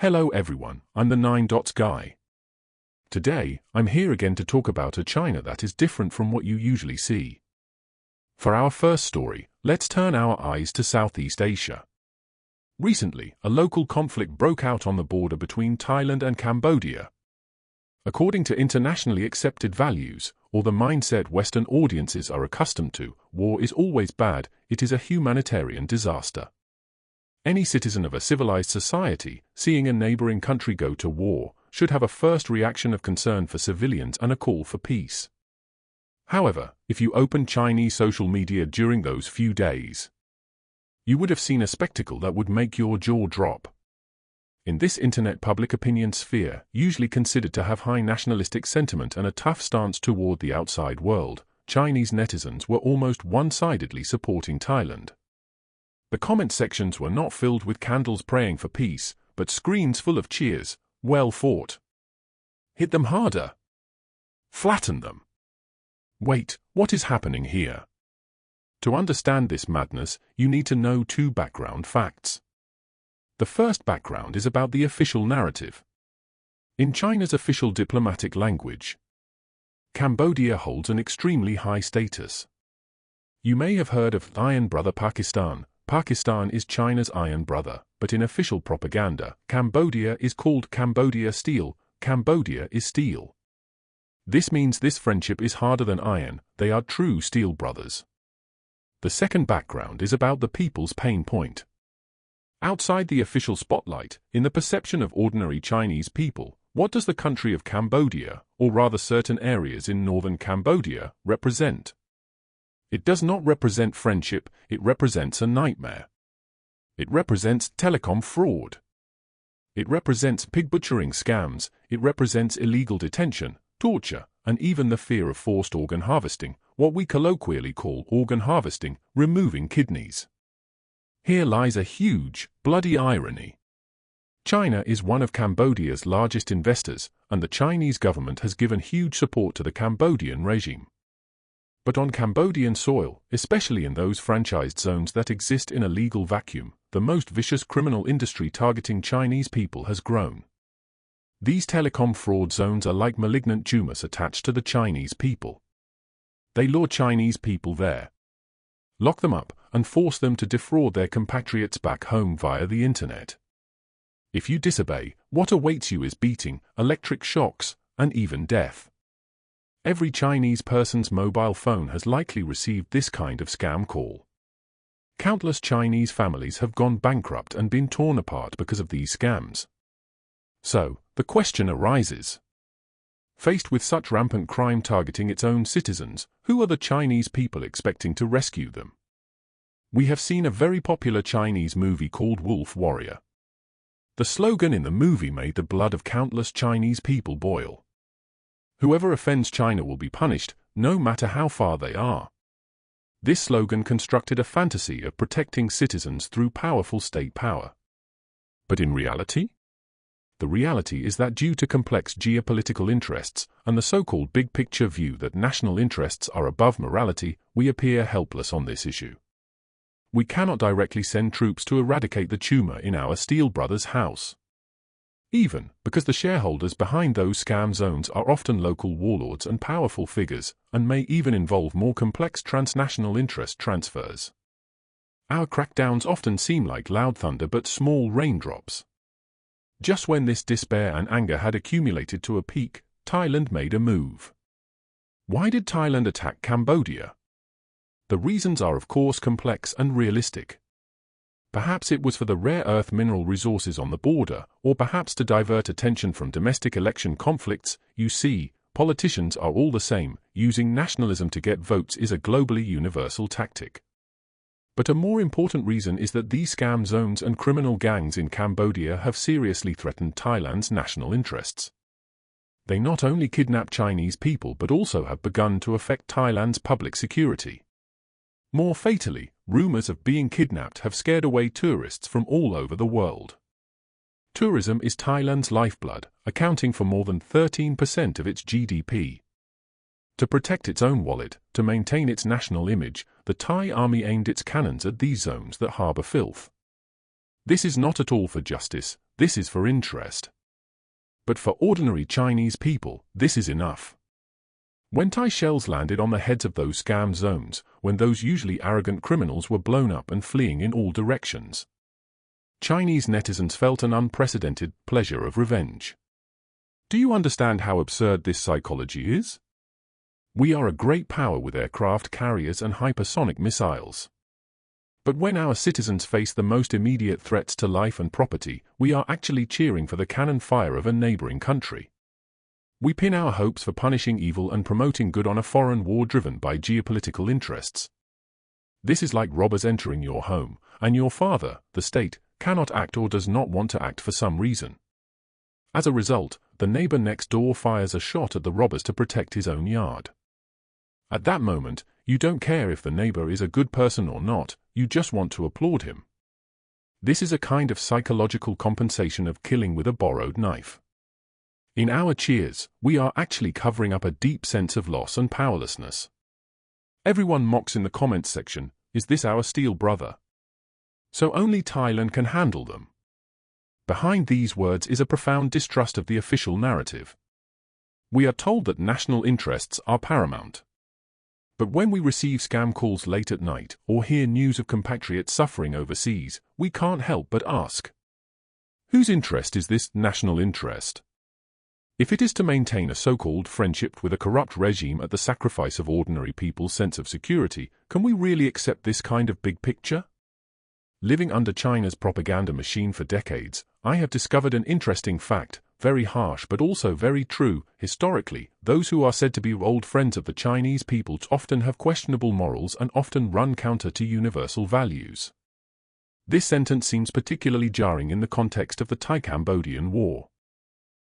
Hello everyone, I'm the 9 Dots guy. Today, I'm here again to talk about a China that is different from what you usually see. For our first story, let's turn our eyes to Southeast Asia. Recently, a local conflict broke out on the border between Thailand and Cambodia. According to internationally accepted values, or the mindset Western audiences are accustomed to, war is always bad, it is a humanitarian disaster. Any citizen of a civilized society, seeing a neighboring country go to war, should have a first reaction of concern for civilians and a call for peace. However, if you opened Chinese social media during those few days, you would have seen a spectacle that would make your jaw drop. In this internet public opinion sphere, usually considered to have high nationalistic sentiment and a tough stance toward the outside world, Chinese netizens were almost one-sidedly supporting Thailand. The comment sections were not filled with candles praying for peace, but screens full of cheers. Well fought. Hit them harder. Flatten them. Wait, what is happening here? To understand this madness, you need to know two background facts. The first background is about the official narrative. In China's official diplomatic language, Cambodia holds an extremely high status. You may have heard of Iron Brother Pakistan. Pakistan is China's iron brother, but in official propaganda, Cambodia is called Cambodia Steel. Cambodia is steel. This means this friendship is harder than iron, they are true steel brothers. The second background is about the people's pain point. Outside the official spotlight, in the perception of ordinary Chinese people, what does the country of Cambodia, or rather certain areas in northern Cambodia, represent? It does not represent friendship, it represents a nightmare. It represents telecom fraud. It represents pig butchering scams, it represents illegal detention, torture, and even the fear of forced organ harvesting, what we colloquially call organ harvesting, removing kidneys. Here lies a huge, bloody irony. China is one of Cambodia's largest investors, and the Chinese government has given huge support to the Cambodian regime. But on Cambodian soil, especially in those franchised zones that exist in a legal vacuum, the most vicious criminal industry targeting Chinese people has grown. These telecom fraud zones are like malignant tumors attached to the Chinese people. They lure Chinese people there, lock them up, and force them to defraud their compatriots back home via the internet. If you disobey, what awaits you is beating, electric shocks, and even death. Every Chinese person's mobile phone has likely received this kind of scam call. Countless Chinese families have gone bankrupt and been torn apart because of these scams. So, the question arises. Faced with such rampant crime targeting its own citizens, who are the Chinese people expecting to rescue them? We have seen a very popular Chinese movie called Wolf Warrior. The slogan in the movie made the blood of countless Chinese people boil. Whoever offends China will be punished, no matter how far they are. This slogan constructed a fantasy of protecting citizens through powerful state power. But in reality? The reality is that due to complex geopolitical interests and the so-called big-picture view that national interests are above morality, we appear helpless on this issue. We cannot directly send troops to eradicate the tumor in our steel brothers' house. Even because the shareholders behind those scam zones are often local warlords and powerful figures, and may even involve more complex transnational interest transfers. Our crackdowns often seem like loud thunder but small raindrops. Just when this despair and anger had accumulated to a peak, Thailand made a move. Why did Thailand attack Cambodia? The reasons are of course complex and realistic. Perhaps it was for the rare earth mineral resources on the border, or perhaps to divert attention from domestic election conflicts. You see, politicians are all the same, using nationalism to get votes is a globally universal tactic. But a more important reason is that these scam zones and criminal gangs in Cambodia have seriously threatened Thailand's national interests. They not only kidnap Chinese people but also have begun to affect Thailand's public security. More fatally, rumors of being kidnapped have scared away tourists from all over the world. Tourism is Thailand's lifeblood, accounting for more than 13% of its GDP. To protect its own wallet, to maintain its national image, the Thai army aimed its cannons at these zones that harbor filth. This is not at all for justice, this is for interest. But for ordinary Chinese people, this is enough. When Thai shells landed on the heads of those scam zones, when those usually arrogant criminals were blown up and fleeing in all directions, Chinese netizens felt an unprecedented pleasure of revenge. Do you understand how absurd this psychology is? We are a great power with aircraft carriers and hypersonic missiles. But when our citizens face the most immediate threats to life and property, we are actually cheering for the cannon fire of a neighboring country. We pin our hopes for punishing evil and promoting good on a foreign war driven by geopolitical interests. This is like robbers entering your home, and your father, the state, cannot act or does not want to act for some reason. As a result, the neighbor next door fires a shot at the robbers to protect his own yard. At that moment, you don't care if the neighbor is a good person or not, you just want to applaud him. This is a kind of psychological compensation of killing with a borrowed knife. In our cheers, we are actually covering up a deep sense of loss and powerlessness. Everyone mocks in the comments section, "Is this our steel brother? So only Thailand can handle them." Behind these words is a profound distrust of the official narrative. We are told that national interests are paramount. But when we receive scam calls late at night or hear news of compatriots suffering overseas, we can't help but ask, whose interest is this national interest? If it is to maintain a so-called friendship with a corrupt regime at the sacrifice of ordinary people's sense of security, can we really accept this kind of big picture? Living under China's propaganda machine for decades, I have discovered an interesting fact, very harsh but also very true. Historically, those who are said to be old friends of the Chinese people often have questionable morals and often run counter to universal values. This sentence seems particularly jarring in the context of the Thai-Cambodian War.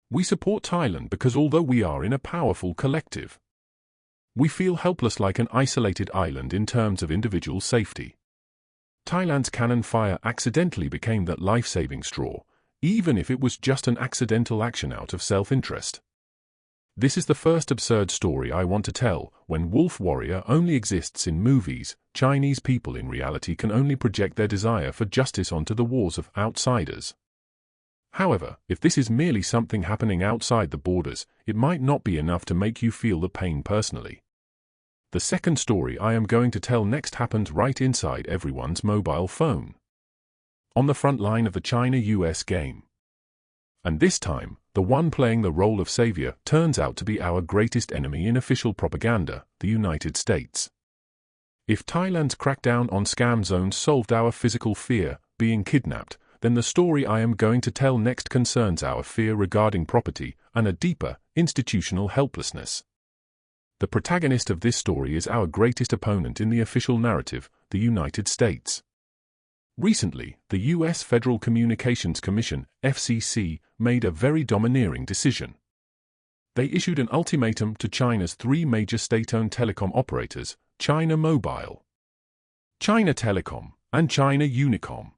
We support Thailand because although we are in a powerful collective, we feel helpless like an isolated island in terms of individual safety. Thailand's cannon fire accidentally became that life-saving straw, even if it was just an accidental action out of self-interest. This is the first absurd story I want to tell. When wolf warrior only exists in movies, Chinese people in reality can only project their desire for justice onto the wars of outsiders. However, if this is merely something happening outside the borders, it might not be enough to make you feel the pain personally. The second story I am going to tell next happens right inside everyone's mobile phone, on the front line of the China-US game. And this time, the one playing the role of savior turns out to be our greatest enemy in official propaganda, the United States. If Thailand's crackdown on scam zones solved our physical fear, being kidnapped, then the story I am going to tell next concerns our fear regarding property and a deeper, institutional helplessness. The protagonist of this story is our greatest opponent in the official narrative, the United States. Recently, the US Federal Communications Commission, FCC, made a very domineering decision. They issued an ultimatum to China's three major state-owned telecom operators, China Mobile, China Telecom, and China Unicom.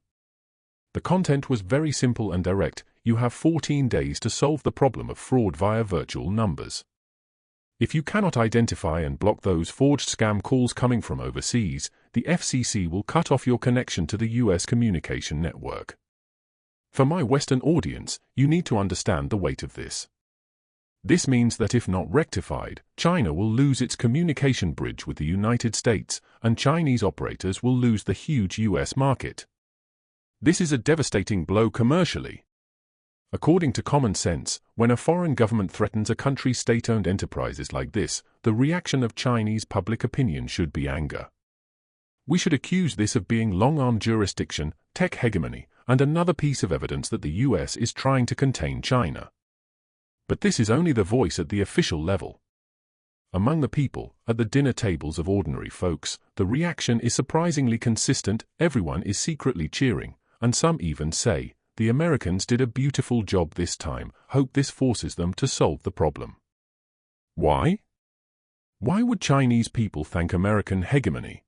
The content was very simple and direct. You have 14 days to solve the problem of fraud via virtual numbers. If you cannot identify and block those forged scam calls coming from overseas, the FCC will cut off your connection to the US communication network. For my Western audience, you need to understand the weight of this. This means that if not rectified, China will lose its communication bridge with the United States, and Chinese operators will lose the huge US market. This is a devastating blow commercially. According to common sense, when a foreign government threatens a country's state-owned enterprises like this, the reaction of Chinese public opinion should be anger. We should accuse this of being long-arm jurisdiction, tech hegemony, and another piece of evidence that the US is trying to contain China. But this is only the voice at the official level. Among the people, at the dinner tables of ordinary folks, the reaction is surprisingly consistent. Everyone is secretly cheering, and some even say, "The Americans did a beautiful job this time. Hope this forces them to solve the problem." Why? Why would Chinese people thank American hegemony?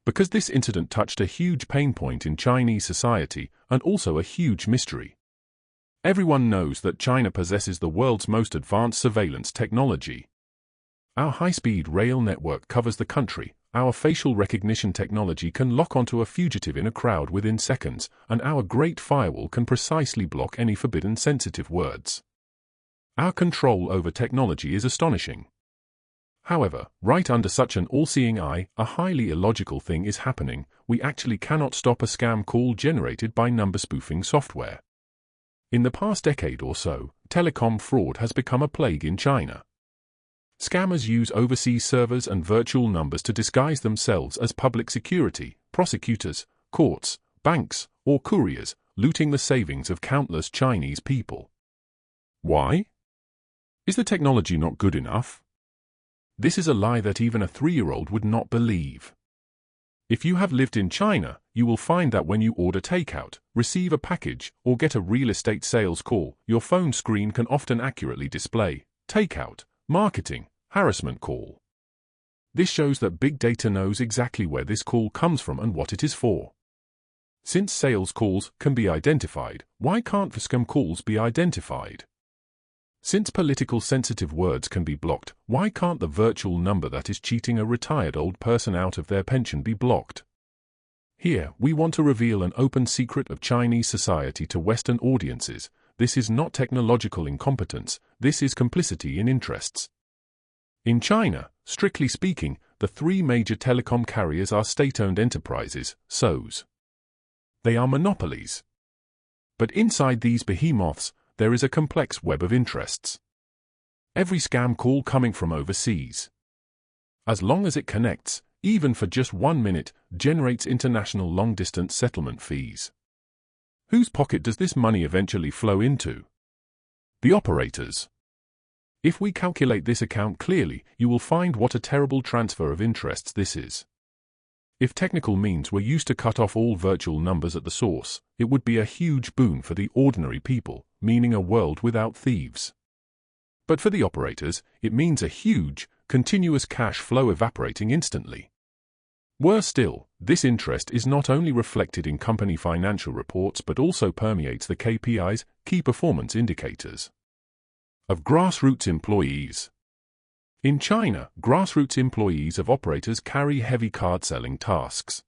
Because this incident touched a huge pain point in Chinese society and also a huge mystery. Everyone knows that China possesses the world's most advanced surveillance technology. Our high-speed rail network covers the country, our facial recognition technology can lock onto a fugitive in a crowd within seconds, and our great firewall can precisely block any forbidden sensitive words. Our control over technology is astonishing. However, right under such an all-seeing eye, a highly illogical thing is happening. We actually cannot stop a scam call generated by number spoofing software. In the past decade or so, telecom fraud has become a plague in China. Scammers use overseas servers and virtual numbers to disguise themselves as public security, prosecutors, courts, banks, or couriers, looting the savings of countless Chinese people. Why? Is the technology not good enough? This is a lie that even a 3-year-old would not believe. If you have lived in China, you will find that when you order takeout, receive a package, or get a real estate sales call, your phone screen can often accurately display takeout, marketing, harassment call. This shows that big data knows exactly where this call comes from and what it is for. Since sales calls can be identified, why can't scam calls be identified? Since political sensitive words can be blocked, why can't the virtual number that is cheating a retired old person out of their pension be blocked? Here, we want to reveal an open secret of Chinese society to Western audiences. This is not technological incompetence, this is complicity in interests. In China, strictly speaking, the 3 major telecom carriers are state-owned enterprises, SOEs. They are monopolies. But inside these behemoths, there is a complex web of interests. Every scam call coming from overseas, as long as it connects, even for just 1 minute, generates international long-distance settlement fees. Whose pocket does this money eventually flow into? The operators. If we calculate this account clearly, you will find what a terrible transfer of interests this is. If technical means were used to cut off all virtual numbers at the source, it would be a huge boon for the ordinary people, meaning a world without thieves. But for the operators, it means a huge, continuous cash flow evaporating instantly. Worse still, this interest is not only reflected in company financial reports but also permeates the KPIs, key performance indicators, of grassroots employees. In China, grassroots employees of operators carry heavy card-selling tasks.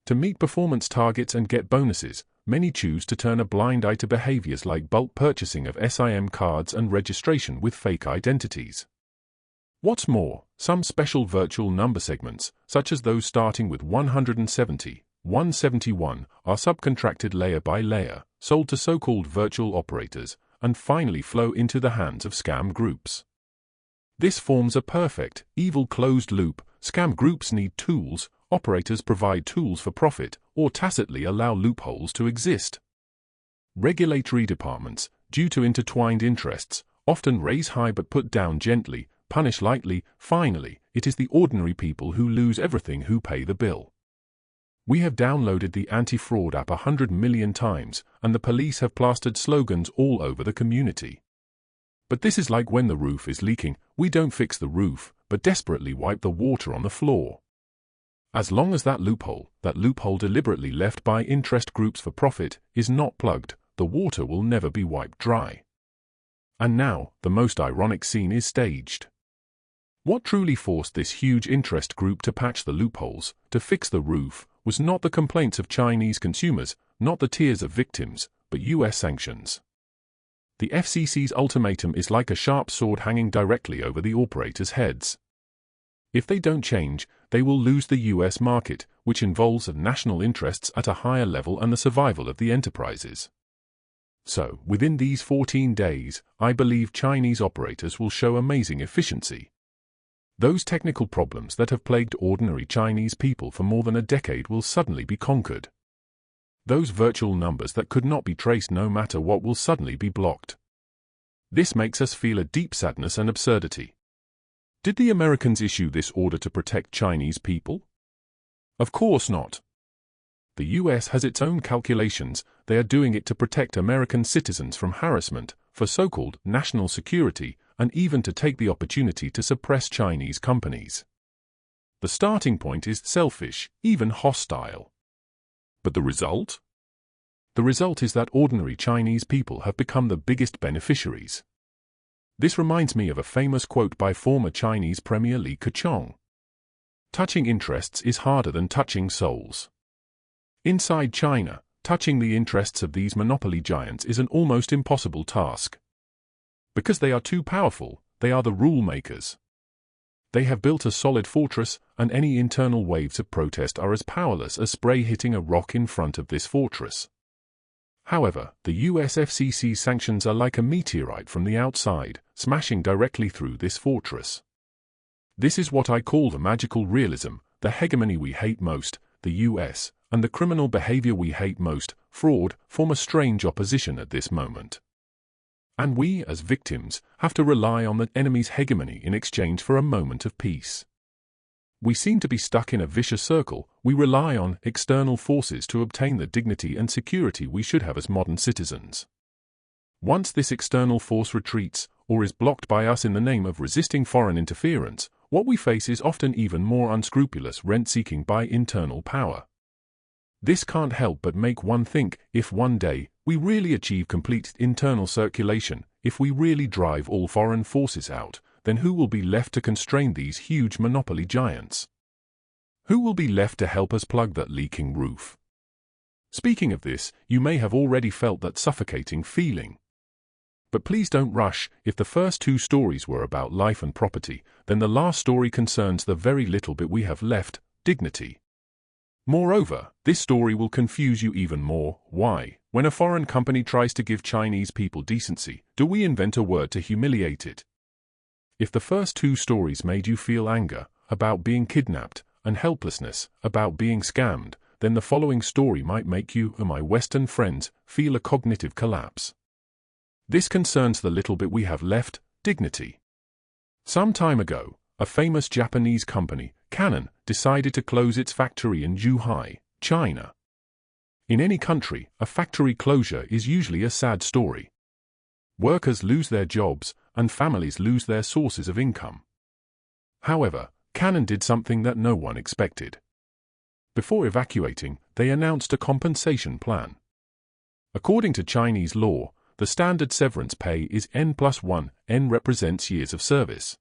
To meet performance targets and get bonuses, many choose to turn a blind eye to behaviors like bulk purchasing of SIM cards and registration with fake identities. What's more, some special virtual number segments, such as those starting with 170, 171, are subcontracted layer by layer, sold to so-called virtual operators, and finally flow into the hands of scam groups. This forms a perfect, evil closed loop. Scam groups need tools, operators provide tools for profit, or tacitly allow loopholes to exist. Regulatory departments, due to intertwined interests, often raise high but put down gently, punish lightly. Finally, it is the ordinary people who lose everything who pay the bill. We have downloaded the anti-fraud app 100 million times, and the police have plastered slogans all over the community. But this is like when the roof is leaking, we don't fix the roof, but desperately wipe the water on the floor. As long as that loophole deliberately left by interest groups for profit, is not plugged, the water will never be wiped dry. And now, the most ironic scene is staged. What truly forced this huge interest group to patch the loopholes, to fix the roof, was not the complaints of Chinese consumers, not the tears of victims, but US sanctions. The FCC's ultimatum is like a sharp sword hanging directly over the operators' heads. If they don't change, they will lose the US market, which involves national interests at a higher level and the survival of the enterprises. So, within these 14 days, I believe Chinese operators will show amazing efficiency. Those technical problems that have plagued ordinary Chinese people for more than a decade will suddenly be conquered. Those virtual numbers that could not be traced no matter what will suddenly be blocked. This makes us feel a deep sadness and absurdity. Did the Americans issue this order to protect Chinese people? Of course not. The US has its own calculations. They are doing it to protect American citizens from harassment, for so-called national security, and even to take the opportunity to suppress Chinese companies. The starting point is selfish, even hostile. But the result? The result is that ordinary Chinese people have become the biggest beneficiaries. This reminds me of a famous quote by former Chinese Premier Li Keqiang. touching interests is harder than touching souls. Inside China, touching the interests of these monopoly giants is an almost impossible task. Because they are too powerful, they are the rule makers. They have built a solid fortress, and any internal waves of protest are as powerless as spray hitting a rock in front of this fortress. However, the US FCC sanctions are like a meteorite from the outside, smashing directly through this fortress. This is what I call the magical realism, the hegemony we hate most, the US, and the criminal behavior we hate most, fraud, form a strange opposition at this moment. And we, as victims, have to rely on the enemy's hegemony in exchange for a moment of peace. We seem to be stuck in a vicious circle. We rely on external forces to obtain the dignity and security we should have as modern citizens. Once this external force retreats, or is blocked by us in the name of resisting foreign interference, what we face is often even more unscrupulous rent-seeking by internal power. This can't help but make one think, if one day we really achieve complete internal circulation, if we really drive all foreign forces out, then who will be left to constrain these huge monopoly giants? Who will be left to help us plug that leaking roof? Speaking of this, you may have already felt that suffocating feeling. But please don't rush. If the first two stories were about life and property, then the last story concerns the very little bit we have left, dignity. Moreover, this story will confuse you even more. Why, when a foreign company tries to give Chinese people decency, do we invent a word to humiliate it? If the first two stories made you feel anger, about being kidnapped, and helplessness, about being scammed, then the following story might make you, or my Western friends, feel a cognitive collapse. This concerns the little bit we have left, dignity. Some time ago, a famous Japanese company, Canon, decided to close its factory in Zhuhai, China. In any country, a factory closure is usually a sad story. Workers lose their jobs, and families lose their sources of income. However, Canon did something that no one expected. Before evacuating, they announced a compensation plan. According to Chinese law, the standard severance pay is N+1, N represents years of service.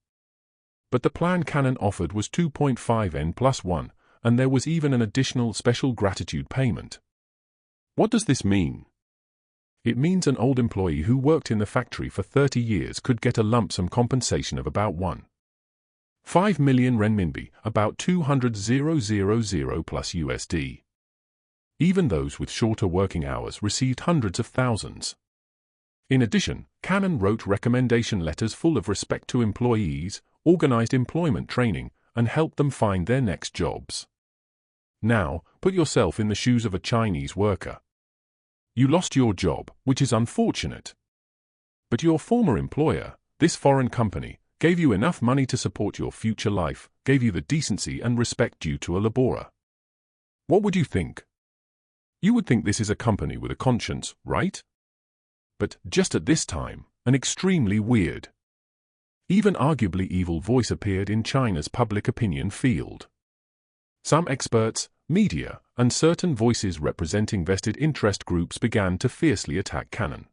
But the plan Canon offered was 2.5 N+1, and there was even an additional special gratitude payment. What does this mean? It means an old employee who worked in the factory for 30 years could get a lump sum compensation of about 1.5 million renminbi, about 200,000 plus USD. Even those with shorter working hours received hundreds of thousands. In addition, Canon wrote recommendation letters full of respect to employees, organized employment training, and helped them find their next jobs. Now, put yourself in the shoes of a Chinese worker. You lost your job, which is unfortunate. But your former employer, this foreign company, gave you enough money to support your future life, gave you the decency and respect due to a laborer. What would you think? You would think this is a company with a conscience, right? But, just at this time, an extremely weird, even arguably evil voice appeared in China's public opinion field. Some experts, media, and certain voices representing vested interest groups began to fiercely attack Canon.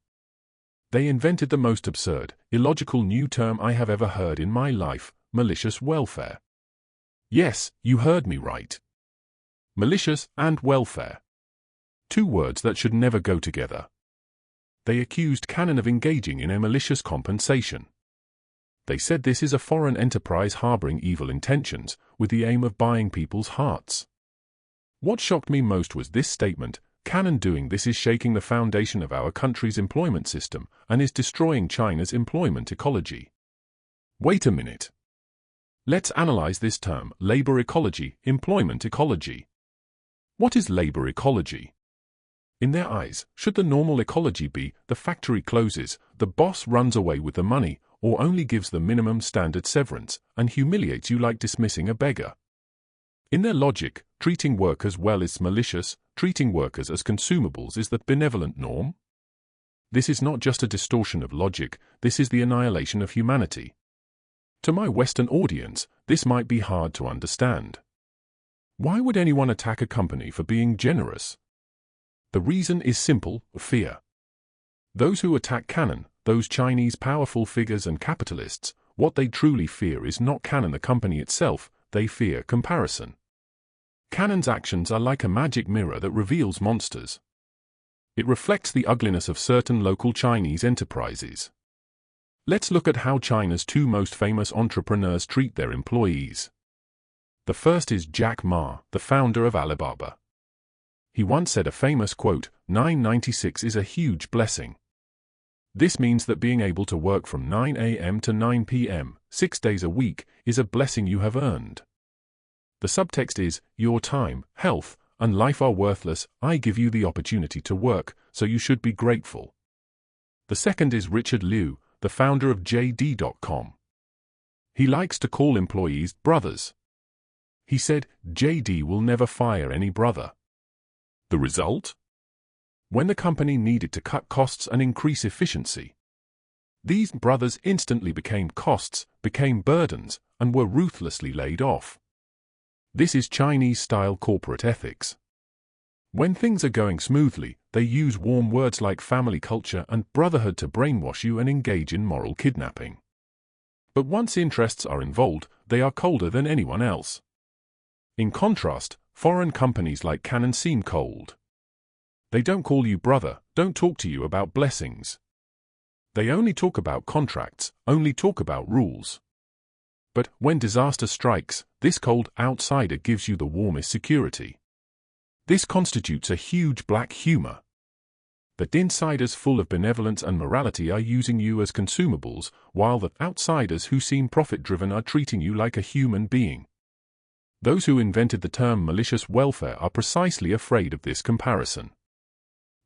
They invented the most absurd, illogical new term I have ever heard in my life, malicious welfare. Yes, you heard me right. Malicious and welfare. Two words that should never go together. They accused Canon of engaging in a malicious compensation. They said this is a foreign enterprise harboring evil intentions, with the aim of buying people's hearts. What shocked me most was this statement: Canon doing this is shaking the foundation of our country's employment system and is destroying China's employment ecology. Wait a minute. Let's analyze this term, labor ecology, employment ecology. What is labor ecology? In their eyes, should the normal ecology be the factory closes, the boss runs away with the money, or only gives the minimum standard severance and humiliates you like dismissing a beggar? In their logic, treating workers well is malicious, treating workers as consumables is the benevolent norm? This is not just a distortion of logic, this is the annihilation of humanity. To my Western audience, this might be hard to understand. Why would anyone attack a company for being generous? The reason is simple: fear. Those who attack Canon, those Chinese powerful figures and capitalists, what they truly fear is not Canon the company itself, they fear comparison. Canon's actions are like a magic mirror that reveals monsters. It reflects the ugliness of certain local Chinese enterprises. Let's look at how China's two most famous entrepreneurs treat their employees. The first is Jack Ma, the founder of Alibaba. He once said a famous quote, "996 is a huge blessing." This means that being able to work from 9 a.m. to 9 p.m., 6 days a week, is a blessing you have earned. The subtext is, your time, health, and life are worthless. I give you the opportunity to work, so you should be grateful. The second is Richard Liu, the founder of JD.com. He likes to call employees brothers. He said, JD will never fire any brother. The result? When the company needed to cut costs and increase efficiency, these brothers instantly became costs, became burdens, and were ruthlessly laid off. This is Chinese-style corporate ethics. When things are going smoothly, they use warm words like family culture and brotherhood to brainwash you and engage in moral kidnapping. But once interests are involved, they are colder than anyone else. In contrast, foreign companies like Canon seem cold. They don't call you brother, don't talk to you about blessings. They only talk about contracts, only talk about rules. But when disaster strikes, this cold outsider gives you the warmest security. This constitutes a huge black humor. The insiders full of benevolence and morality are using you as consumables, while the outsiders who seem profit-driven are treating you like a human being. Those who invented the term malicious welfare are precisely afraid of this comparison.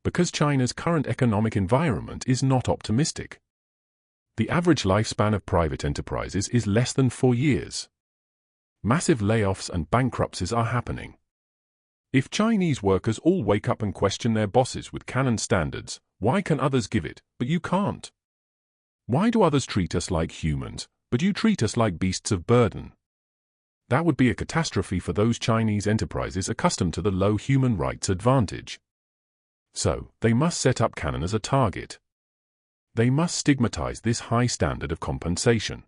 Because China's current economic environment is not optimistic. The average lifespan of private enterprises is less than 4 years. Massive layoffs and bankruptcies are happening. If Chinese workers all wake up and question their bosses with Canon standards, why can others give it, but you can't? Why do others treat us like humans, but you treat us like beasts of burden? That would be a catastrophe for those Chinese enterprises accustomed to the low human rights advantage. So, they must set up Canon as a target. They must stigmatize this high standard of compensation.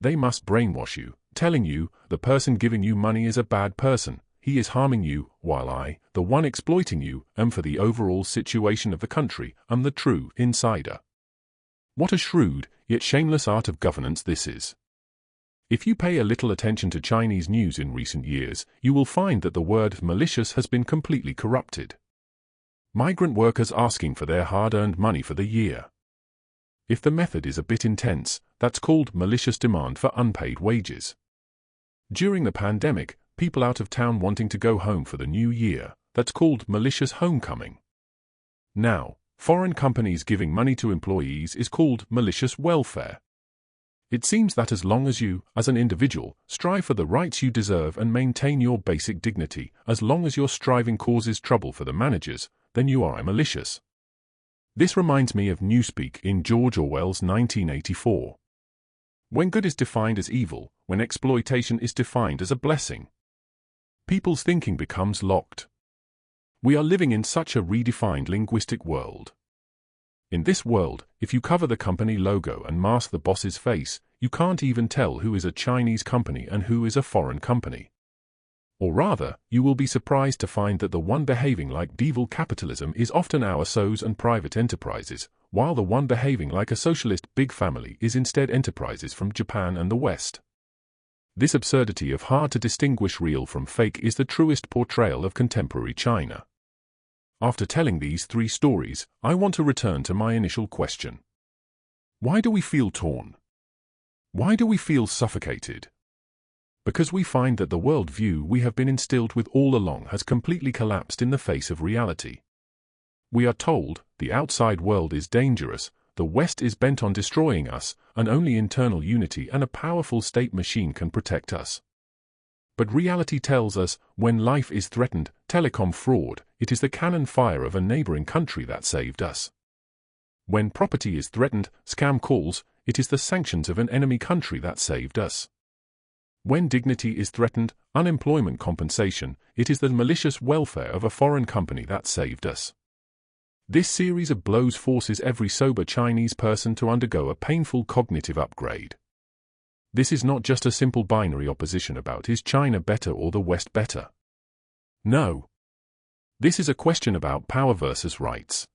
They must brainwash you, telling you, the person giving you money is a bad person, he is harming you, while I, the one exploiting you, am for the overall situation of the country, am the true insider. What a shrewd, yet shameless art of governance this is. If you pay a little attention to Chinese news in recent years, you will find that the word malicious has been completely corrupted. Migrant workers asking for their hard-earned money for the year. If the method is a bit intense, that's called malicious demand for unpaid wages. During the pandemic, people out of town wanting to go home for the new year, that's called malicious homecoming. Now, foreign companies giving money to employees is called malicious welfare. It seems that as long as you, as an individual, strive for the rights you deserve and maintain your basic dignity, as long as your striving causes trouble for the managers, then you are malicious. This reminds me of Newspeak in George Orwell's 1984. When good is defined as evil, when exploitation is defined as a blessing, people's thinking becomes locked. We are living in such a redefined linguistic world. In this world, if you cover the company logo and mask the boss's face, you can't even tell who is a Chinese company and who is a foreign company. Or rather, you will be surprised to find that the one behaving like devil capitalism is often our SOEs and private enterprises, while the one behaving like a socialist big family is instead enterprises from Japan and the West. This absurdity of hard to distinguish real from fake is the truest portrayal of contemporary China. After telling these 3 stories, I want to return to my initial question. Why do we feel torn? Why do we feel suffocated? Because we find that the worldview we have been instilled with all along has completely collapsed in the face of reality. We are told, the outside world is dangerous, the West is bent on destroying us, and only internal unity and a powerful state machine can protect us. But reality tells us, when life is threatened, telecom fraud, it is the cannon fire of a neighboring country that saved us. When property is threatened, scam calls, it is the sanctions of an enemy country that saved us. When dignity is threatened, unemployment compensation, it is the malicious welfare of a foreign company that saved us. This series of blows forces every sober Chinese person to undergo a painful cognitive upgrade. This is not just a simple binary opposition about is China better or the West better. No. This is a question about power versus rights.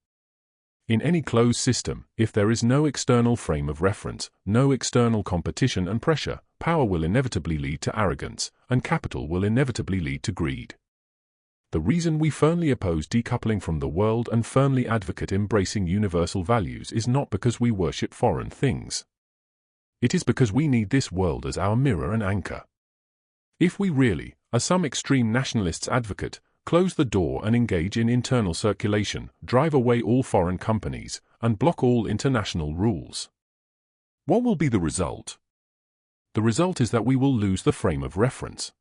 In any closed system, if there is no external frame of reference, no external competition and pressure, power will inevitably lead to arrogance, and capital will inevitably lead to greed. The reason we firmly oppose decoupling from the world and firmly advocate embracing universal values is not because we worship foreign things. It is because we need this world as our mirror and anchor. If we really, as some extreme nationalists advocate, close the door and engage in internal circulation, drive away all foreign companies, and block all international rules, what will be the result? The result is that we will lose the frame of reference.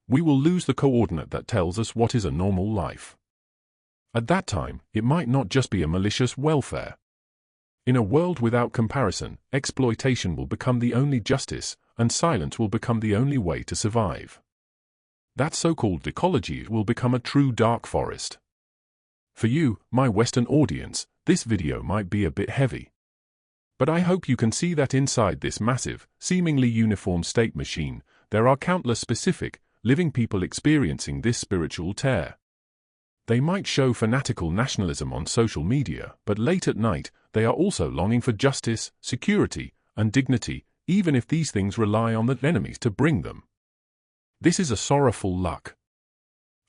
We will lose the coordinate that tells us what is a normal life. At that time, it might not just be a malicious welfare. In a world without comparison, exploitation will become the only justice, and silence will become the only way to survive. That so-called ecology will become a true dark forest. For you, my Western audience, this video might be a bit heavy. But I hope you can see that inside this massive, seemingly uniform state machine, there are countless specific, living people experiencing this spiritual tear. They might show fanatical nationalism on social media, but late at night, they are also longing for justice, security, and dignity, even if these things rely on the enemies to bring them. This is a sorrowful luck.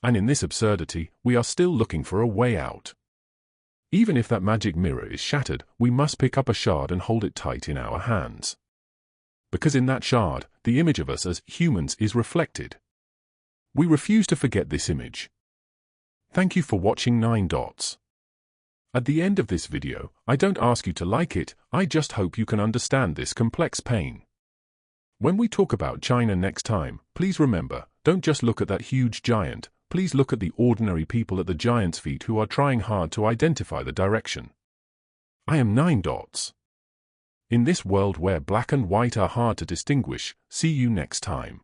And in this absurdity, we are still looking for a way out. Even if that magic mirror is shattered, we must pick up a shard and hold it tight in our hands. Because in that shard, the image of us as humans is reflected. We refuse to forget this image. Thank you for watching 9 Dots. At the end of this video, I don't ask you to like it, I just hope you can understand this complex pain. When we talk about China next time, please remember, don't just look at that huge giant, please look at the ordinary people at the giant's feet who are trying hard to identify the direction. I am 9 Dots. In this world where black and white are hard to distinguish, see you next time.